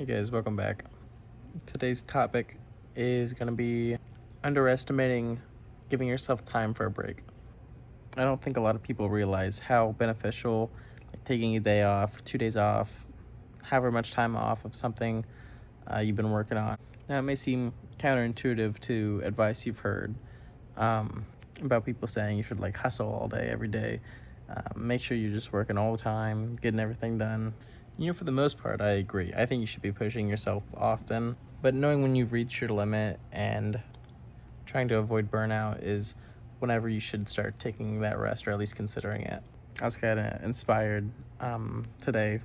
Hey guys, welcome back. Today's topic is going to be underestimating giving yourself time for a break. I don't think a lot of people realize how beneficial taking a day off, 2 days off, however much time off of something you've been working on. Now, it may seem counterintuitive to advice you've heard about people saying you should hustle all day, every day. Make sure you're just working all the time, getting everything done. For the most part, I agree. I think you should be pushing yourself often, but knowing when you've reached your limit and trying to avoid burnout is whenever you should start taking that rest, or at least considering it. I was kind of inspired today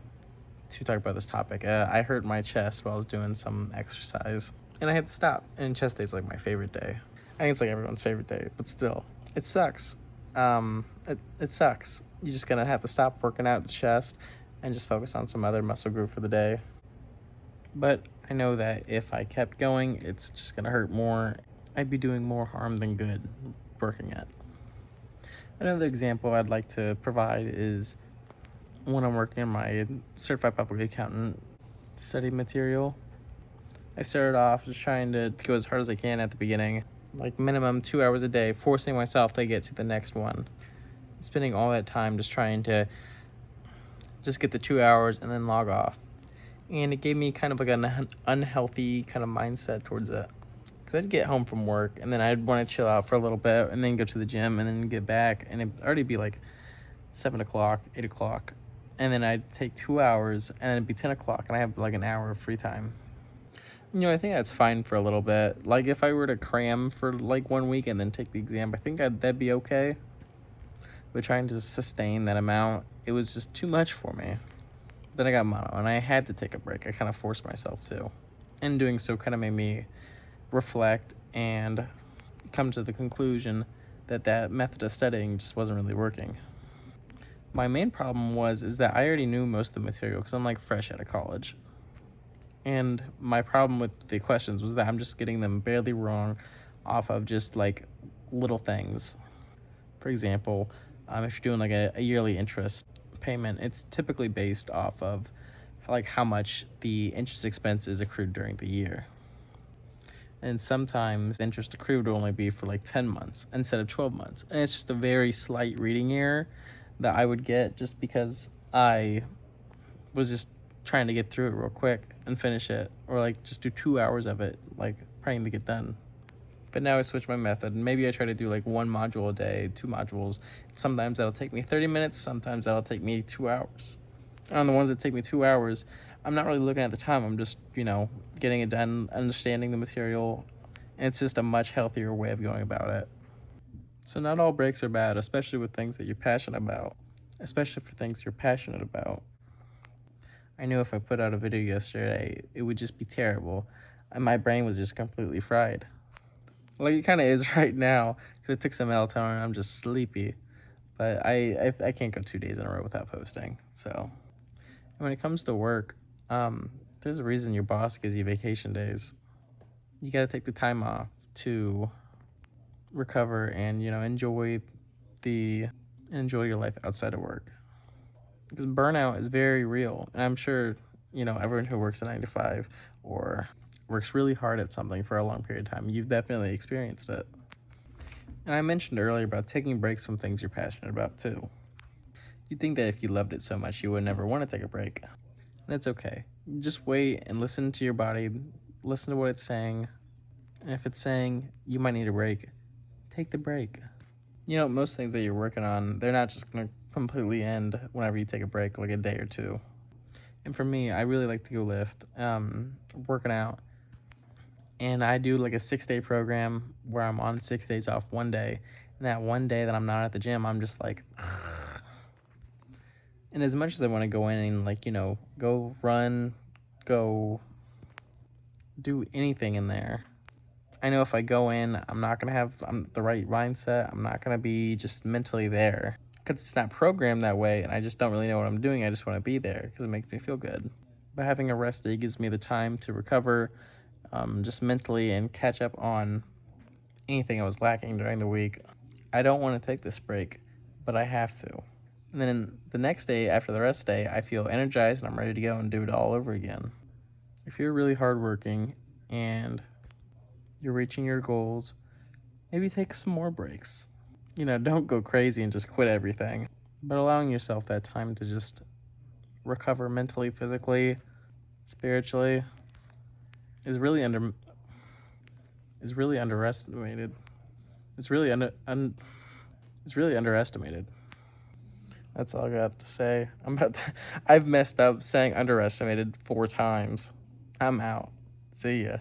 to talk about this topic. I hurt my chest while I was doing some exercise, and I had to stop. And chest day is my favorite day. I think it's everyone's favorite day, but still, it sucks. It sucks. You're just gonna have to stop working out the chest and just focus on some other muscle group for the day. But I know that if I kept going, it's just gonna hurt more. I'd be doing more harm than good working it. Another example I'd like to provide is when I'm working on my certified public accountant study material. I started off just trying to go as hard as I can at the beginning, minimum 2 hours a day, forcing myself to get to the next one. Spending all that time just trying to just get the 2 hours and then log off. And it gave me kind of an unhealthy kind of mindset towards it. Because I'd get home from work and then I'd want to chill out for a little bit and then go to the gym and then get back. And it'd already be 7 o'clock, 8 o'clock. And then I'd take 2 hours and then it'd be 10 o'clock and I have an hour of free time. I think that's fine for a little bit. If I were to cram for 1 week and then take the exam, I think that'd be okay. But trying to sustain that amount, it was just too much for me. Then I got mono and I had to take a break. I kind of forced myself to. And doing so kind of made me reflect and come to the conclusion that method of studying just wasn't really working. My main problem is that I already knew most of the material because I'm fresh out of college. And my problem with the questions was that I'm just getting them barely wrong off of just little things. For example, if you're doing a yearly interest payment, it's typically based off of how much the interest expense is accrued during the year. And sometimes interest accrued will only be for 10 months instead of 12 months. And it's just a very slight reading error that I would get just because I was just trying to get through it real quick and finish it, or just do 2 hours of it, praying to get done. But now I switch my method, and maybe I try to do one module a day, 2 modules. Sometimes that'll take me 30 minutes, sometimes that'll take me 2 hours. On the ones that take me 2 hours, I'm not really looking at the time. I'm just, getting it done, understanding the material, and it's just a much healthier way of going about it. So not all breaks are bad, especially with things that you're passionate about, especially for things you're passionate about. I knew if I put out a video yesterday, it would just be terrible, and my brain was just completely fried. It kind of is right now, because I took some melatonin and I'm just sleepy. But I can't go 2 days in a row without posting. So when it comes to work, there's a reason your boss gives you vacation days. You got to take the time off to recover and, enjoy your life outside of work. Because burnout is very real. And I'm sure, everyone who works a 9 to 5 or works really hard at something for a long period of time, you've definitely experienced it. And I mentioned earlier about taking breaks from things you're passionate about too. You'd think that if you loved it so much, you would never want to take a break. And that's okay. Just wait and listen to your body, listen to what it's saying. And if it's saying you might need a break, take the break. Most things that you're working on, they're not just going to completely end whenever you take a break, a day or two. And for me, I really like to go lift, working out. And I do a 6-day program where I'm on 6 days off one day. And that one day that I'm not at the gym, I'm just and as much as I want to go in and go run, go do anything in there, I know if I go in, I'm not going to have the right mindset. I'm not going to be just mentally there. Because it's not programmed that way, and I just don't really know what I'm doing. I just want to be there because it makes me feel good. But having a rest day gives me the time to recover just mentally and catch up on anything I was lacking during the week. I don't want to take this break, but I have to. And then the next day, after the rest day, I feel energized and I'm ready to go and do it all over again. If you're really hardworking and you're reaching your goals, maybe take some more breaks. Don't go crazy and just quit everything, but allowing yourself that time to just recover mentally, physically, spiritually is really underestimated. It's really it's really underestimated. That's all I got to say. I've messed up saying underestimated 4 times. I'm out. See ya.